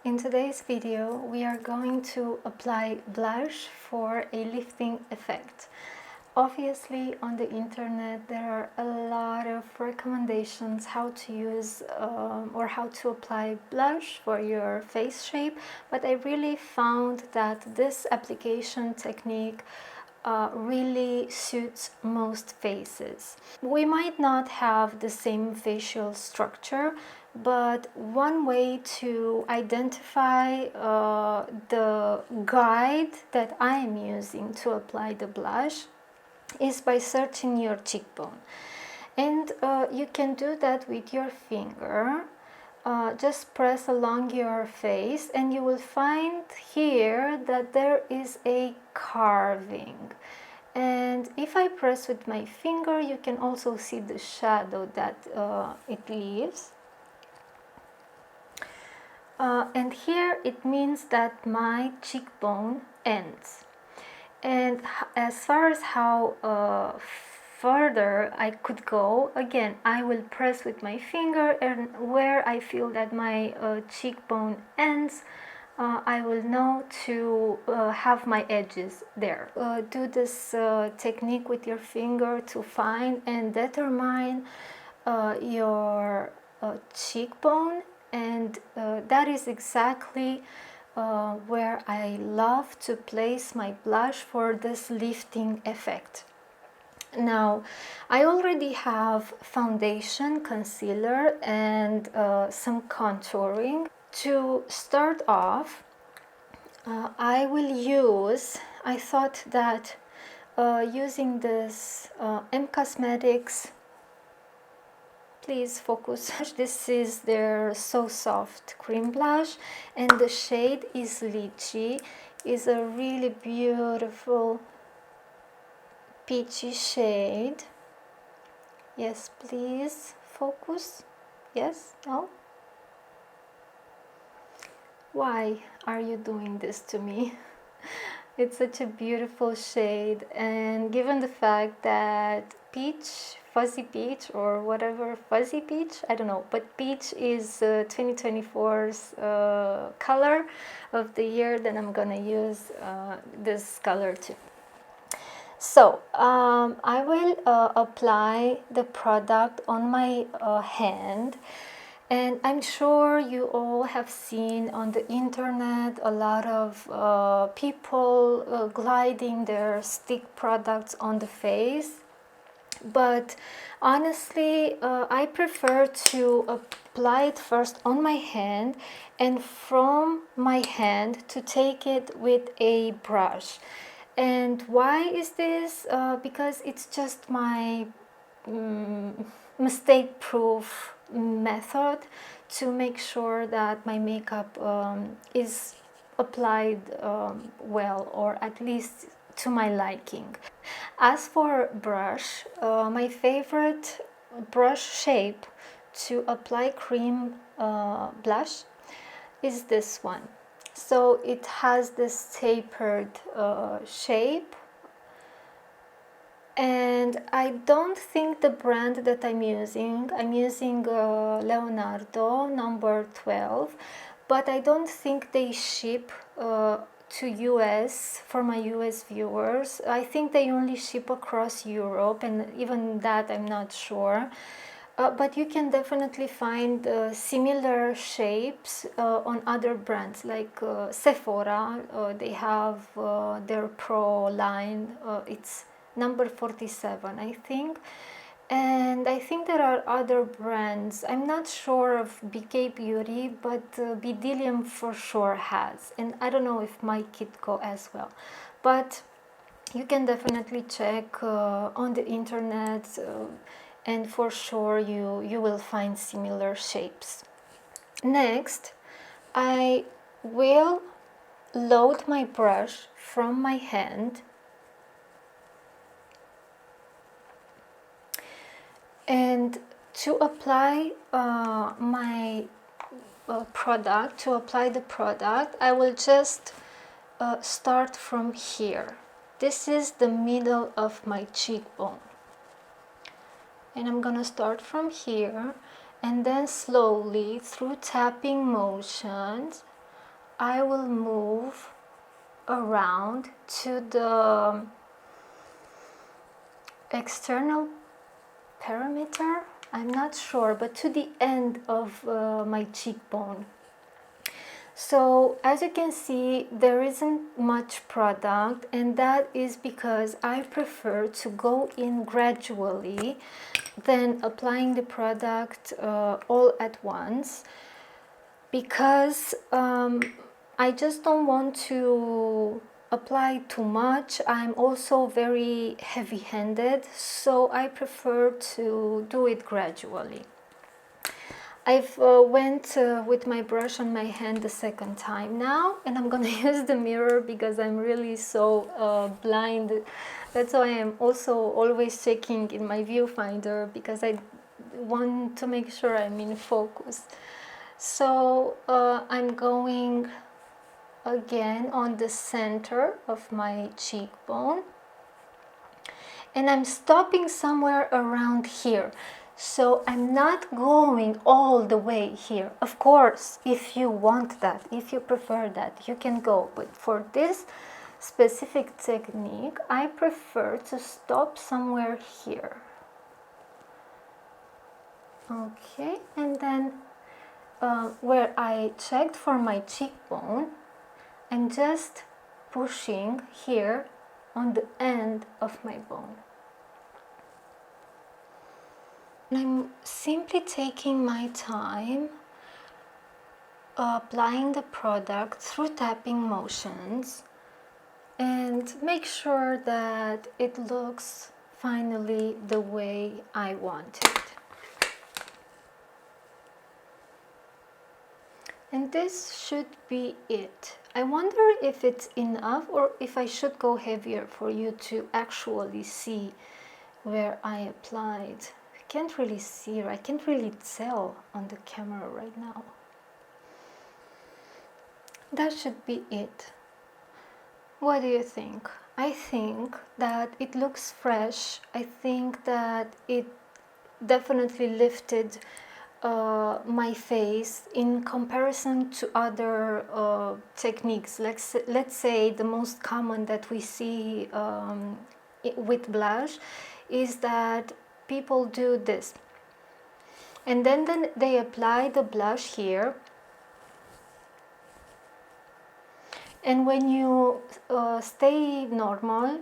In today's video, we are going to apply blush for a lifting effect. Obviously, on the internet, there are a lot of recommendations how to use or how to apply blush for your face shape, but I really found that this application technique really suits most faces. We might not have the same facial structure, but one way to identify the guide that I am using to apply the blush is by searching your cheekbone. And you can do that with your finger. Just press along your face and you will find here that there is a carving. And if I press with my finger, you can also see the shadow that it leaves. And here it means that my cheekbone ends. And as far as how further I could go, again, I will press with my finger, and where I feel that my cheekbone ends, I will know to have my edges there. Do this technique with your finger to find and determine your cheekbone, and that is exactly where I love to place my blush for this lifting effect. Now, I already have foundation, concealer, and some contouring. To start off, I thought that using this M Cosmetics, please focus. This is their So Soft Cream Blush, and the shade is Lychee. Is a really beautiful peachy shade. Yes, please focus. Yes, no? Why are you doing this to me? It's such a beautiful shade, and given the fact that peach, fuzzy peach, or whatever, fuzzy peach, I don't know, but peach is 2024's color of the year, then I'm gonna use this color too. So I will apply the product on my hand. And I'm sure you all have seen on the internet a lot of people gliding their stick products on the face. But honestly, I prefer to apply it first on my hand, and from my hand to take it with a brush. And why is this? Because it's just my mistake-proof method to make sure that my makeup is applied well, or at least to my liking. As for brush, my favorite brush shape to apply cream blush is this one. So it has this tapered shape, and I don't think the brand that I'm using Leonardo number 12, but I don't think they ship to US for my US viewers. I think they only ship across Europe, and even that I'm not sure. But you can definitely find similar shapes on other brands, like Sephora. They have their Pro line. It's number 47, I think. And I think there are other brands. I'm not sure of BK Beauty, but Bidilium for sure has. And I don't know if My Kitco as well. But you can definitely check on the internet, and for sure you will find similar shapes. Next, I will load my brush from my hand, and to apply my product, to apply the product, I will just start from here. This is the middle of my cheekbone, and I'm gonna start from here, and then slowly through tapping motions I will move around to the external perimeter, I'm not sure, but to the end of my cheekbone. So as you can see, there isn't much product, and that is because I prefer to go in gradually than applying the product all at once, because I just don't want to apply too much. I'm also very heavy-handed, so I prefer to do it gradually. I've went with my brush on my hand the second time now, and I'm gonna use the mirror because I'm really so blind. That's why I'm also always checking in my viewfinder, because I want to make sure I'm in focus. So I'm going again on the center of my cheekbone, and I'm stopping somewhere around here. So I'm not going all the way here. Of course, if you want that, if you prefer that, you can go. But for this specific technique, I prefer to stop somewhere here. Okay, and then where I checked for my cheekbone, I'm just pushing here on the end of my bone. I'm simply taking my time applying the product through tapping motions, and make sure that it looks finally the way I want it. And this should be it. I wonder if it's enough or if I should go heavier for you to actually see where I applied. I can't really see, or I can't really tell on the camera right now. That should be it. What do you think? I think that it looks fresh. I think that it definitely lifted my face in comparison to other techniques. Let's say the most common that we see with blush is that people do this, and then they apply the blush here, and when you stay normal,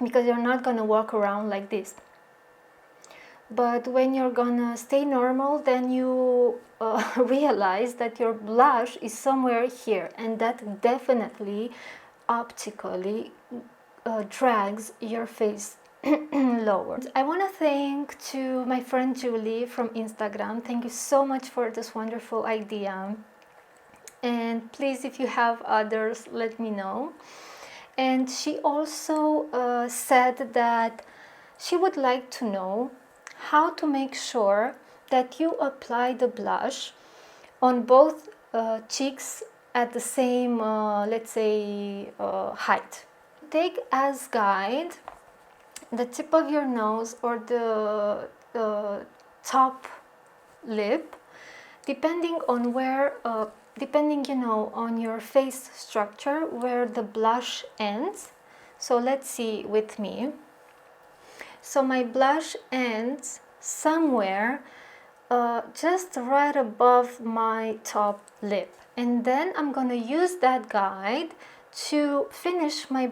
because you're not gonna walk around like this, but when you're gonna stay normal, then you realize that your blush is somewhere here, and that definitely optically drags your face lower. I want to thank to my friend Julie from Instagram. Thank you so much for this wonderful idea, and please, if you have others, let me know. And she also said that she would like to know how to make sure that you apply the blush on both cheeks at the same, let's say, height. Take as guide the tip of your nose or the top lip, depending on where, depending, you know, on your face structure, where the blush ends. So let's see with me. So my blush ends somewhere just right above my top lip, and then I'm gonna use that guide to finish my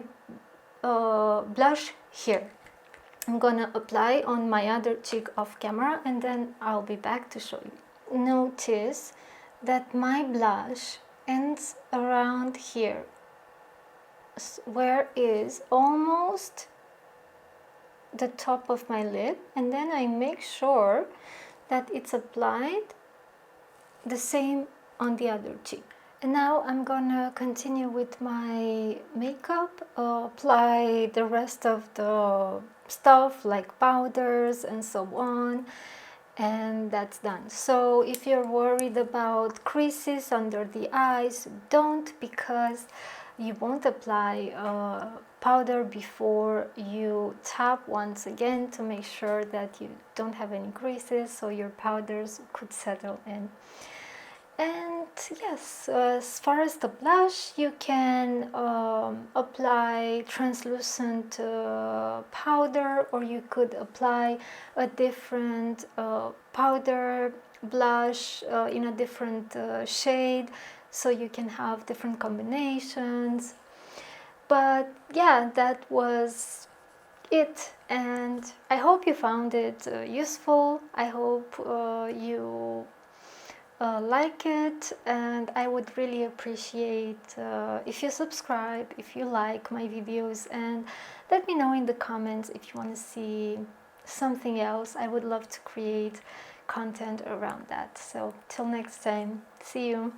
blush here. I'm gonna apply on my other cheek off camera, and then I'll be back to show you. Notice that my blush ends around here, where is almost the top of my lip, and then I make sure that it's applied the same on the other cheek. And now I'm gonna continue with my makeup, apply the rest of the stuff like powders and so on, and that's done. So if you're worried about creases under the eyes, don't, because you won't apply powder before you tap once again to make sure that you don't have any creases, so your powders could settle in. And yes, as far as the blush, you can apply translucent powder, or you could apply a different powder blush in a different shade, so you can have different combinations. But yeah, that was it, and I hope you found it useful. I hope you like it, and I would really appreciate if you subscribe, if you like my videos, and let me know in the comments if you want to see something else. I would love to create content around that. So till next time, see you.